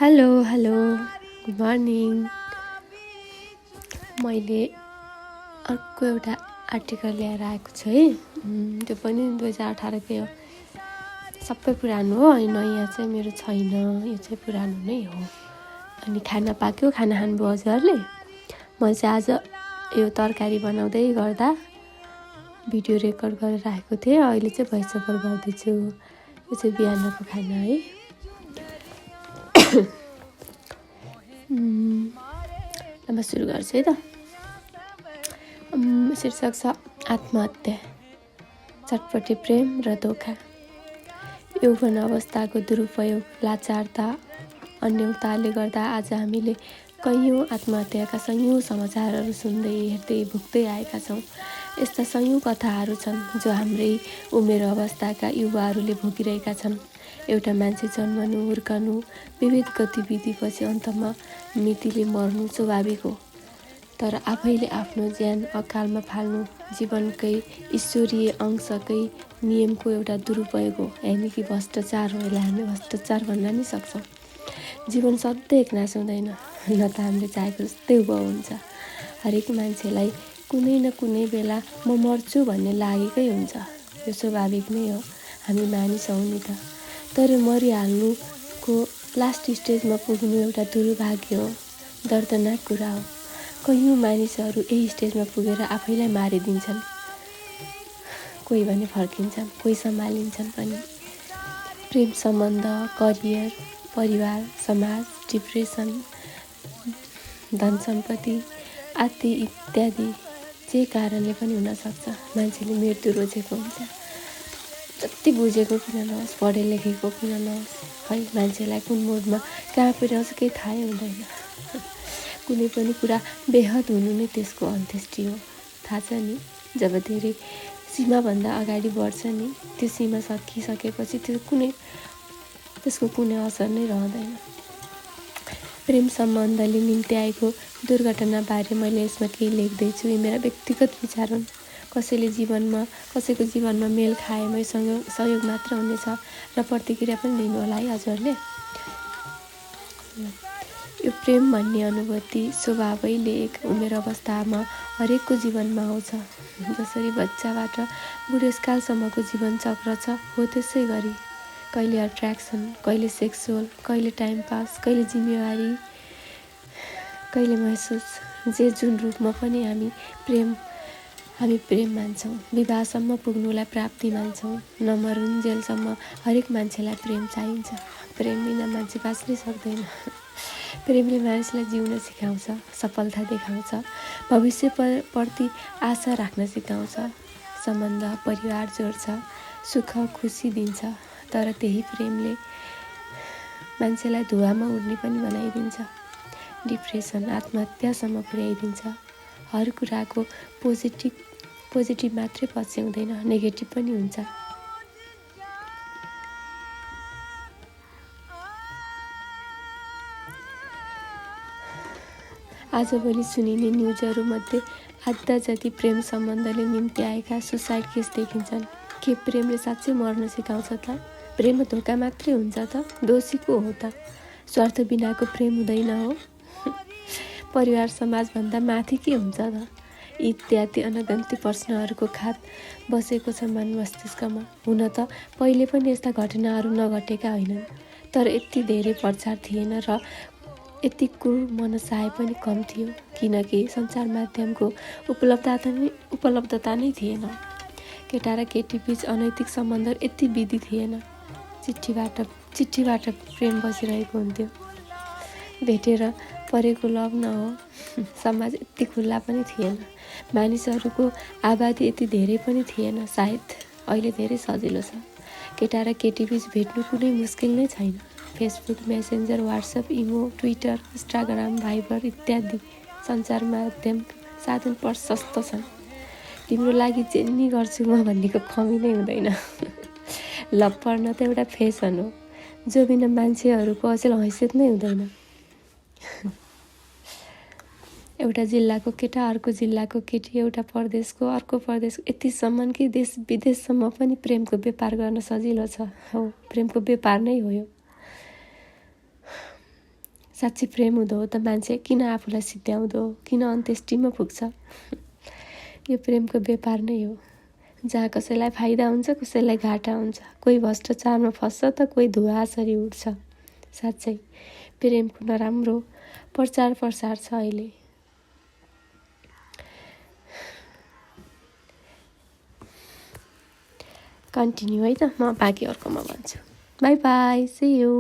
Hello hello good morning. मैले अर्को एउटा आर्टिकल ल्याएर आएको छु है। त्यो पनि 2018कै हो। सबै पुरानो हो अनि नयाँ चाहिँ मेरो छैन, यो चाहिँ पुरानो नै हो। अनि खाना पाक्यो, खाना खानुभयो हजुरहरूले? मैले चाहिँ आज यो तरकारी बनाउँदै गर्दा भिडियो रेकर्ड गरेर राखेको थिएँ। अहिले चाहिँ भोइस ओभर गर्दैछु। यो चाहिँ बिहानको खाना है। अब सुरु गर्छु है त। शीर्षक छ आत्महत्या, चटपटे प्रेम र धोका। यौवन अवस्थाको दुरुपयोग, लाचारता, अन्यौताले गर्दा आज हामीले कैयौँ आत्महत्याका सयौँ समाचारहरू सुन्दै हेर्दै भुग्दै आएका छौँ। यस्ता सयौँ कथाहरू छन् जो हाम्रै उमेर अवस्थाका युवाहरूले भोगिरहेका छन्। एउटा मान्छे जन्मनु, हुर्कनु, विविध गतिविधिपछि अन्तमा मितिले मर्नु स्वाभाविक हो। तर आफैले आफ्नो ज्यान अकालमा फाल्नु जीवनकै ईश्वरीय अंशकै नियमको एउटा दुरुपयोग हो, यानि कि भ्रष्टाचार हो। यसलाई हामी भ्रष्टाचार भन्न नि सक्छौँ। जीवन सधैँ एकनास हुँदैन, न त हामीले चाहेको जस्तै उँभो हुन्छ। हरेक मान्छेलाई कुनै न कुनै बेला म मर्छु भन्ने लागेकै हुन्छ। यो स्वाभाविक नै हो, हामी मानिस हौँ नि त। तर मरिहाल्नुको लास्ट स्टेजमा पुग्नु एउटा दुर्भाग्य हो, दर्दनाक कुरा हो। कैयौँ मानिसहरू यही स्टेजमा पुगेर आफैलाई मारिदिन्छन्। कोही भने फर्किन्छन्, कोही सम्हालिन्छन् पनि। प्रेम सम्बन्ध, करियर, परिवार, समाज, डिप्रेसन, धन सम्पत्ति आदि इत्यादि जे कारणले पनि हुनसक्छ मान्छेले मृत्यु रोजेको हुन्छ। जति बुझेको किन नहोस्, पढे लेखेको किन नहोस्, खै मान्छेलाई कुन मोडमा कहाँ पुर्याउँछ केही थाहै हुँदैन। कुनै पनि कुरा बेहद हुनु नै त्यसको अन्त्येष्टि हो, थाहा छ नि। जब धेरै सीमाभन्दा अगाडि बढ्छ नि, त्यो सीमा सकिसकेपछि त्यसको कुनै असर नै रहँदैन। प्रेम सम्बन्धले निम्ति आएको दुर्घटनाबारे मैले यसमा केही लेख्दैछु। यो मेरा व्यक्तिगत विचार हुन्। कसैको जीवनमा मेल खाएमैसँग सहयोग मात्र हुनेछ र प्रतिक्रिया पनि दिनु होला है हजुरहरूले। यो प्रेम भन्ने अनुभूति स्वभावैले एक उमेर अवस्थामा हरेकको जीवनमा आउँछ। जसरी बच्चाबाट बुढेसकालसम्मको जीवन चक्र छ, हो त्यसै गरी कहिले अट्र्याक्सन, कहिले सेक्सुअल, कहिले टाइम पास, कहिले जिम्मेवारी, कहिले महसुस। जे जुन रूपमा पनि हामी प्रेम मान्छौँ। विवाहसम्म पुग्नुलाई प्राप्ति मान्छौँ। नमरुन्जेलसम्म हरेक मान्छेलाई प्रेम चाहिन्छ। प्रेम बिना मान्छे बाँच्नै सक्दैन। प्रेमले मानिसलाई जिउन सिकाउँछ, सफलता देखाउँछ, भविष्यप्रति आशा राख्न सिकाउँछ, सम्बन्ध परिवार जोड्छ, सुख खुसी दिन्छ। तर त्यही प्रेमले मान्छेलाई धुवामा उड्ने पनि बनाइदिन्छ, डिप्रेसन, आत्महत्यासम्म पुर्याइदिन्छ। हर कुराको पोजिटिभ मात्रै पछ्याउँदैन, नेगेटिभ पनि हुन्छ। आजभोलि सुनिने न्युजहरूमध्ये आधा जति प्रेम सम्बन्धले निम्ति आएका सुसाइड केस देखिन्छन्। के प्रेमले साँच्चै मर्न सिकाउँछ त? प्रेम धोका मात्रै हुन्छ त? दोषी को हो त? स्वार्थ बिनाको प्रेम हुँदैन हो? परिवार समाजभन्दा माथि के हुन्छ त? इत्यादि अनगन्ती प्रश्नहरूको खात बसेको छ मन मस्तिष्कमा। हुन त पहिले पनि यस्ता घटनाहरू नघटेका होइनन्, तर यति धेरै प्रचार थिएन र यतिको मनसाय पनि कम थियो, किनकि सञ्चार माध्यमको उपलब्धता नै थिएन। केटा र केटी बीच अनैतिक सम्बन्ध यति विधि थिएन। चिठीबाट प्रेम बसिरहेको हुन्थ्यो। भेटेर परेको लभ न हो। समाज यति खुल्ला पनि थिएन। मानिसहरूको आबादी यति धेरै पनि थिएन। सायद अहिले धेरै सजिलो छ। केटा र केटी बीच भेट्नु कुनै मुस्किल नै छैन। फेसबुक, मेसेन्जर, वाट्सएप, इमो, ट्विटर, इन्स्टाग्राम, भाइबर इत्यादि सञ्चार माध्यम साधन प्रशस्त छन्। तिम्रो लागि जे नि गर्छु म भन्नेको कमी नै हुँदैन। लभ पर्न त एउटा फेसन हो, जो बिना मान्छेहरूको अचेल हैसियत नै हुँदैन। एउटा जिल्लाको केटा, अर्को जिल्लाको केटी, एउटा प्रदेशको, अर्को प्रदेश, यतिसम्म कि देश विदेशसम्म पनि प्रेमको व्यापार गर्न सजिलो छ। हो, प्रेमको व्यापार नै हो यो। साँच्चै प्रेम हुँदो हो त मान्छे किन आफूलाई सिद्ध्याउँदो, किन अन्त्येष्टिमा पुग्छ? यो प्रेमको व्यापार नै हो, जहाँ कसैलाई फाइदा हुन्छ, कसैलाई घाटा हुन्छ, कोही भ्रष्टाचारमा फस्छ त कोही धुवासरी उठ्छ। साँच्चै प्रेमको नराम्रो प्रचार प्रसार छ अहिले। कन्टिन्यू है त, म बाँकी अर्कोमा भन्छु। Bye bye, see you.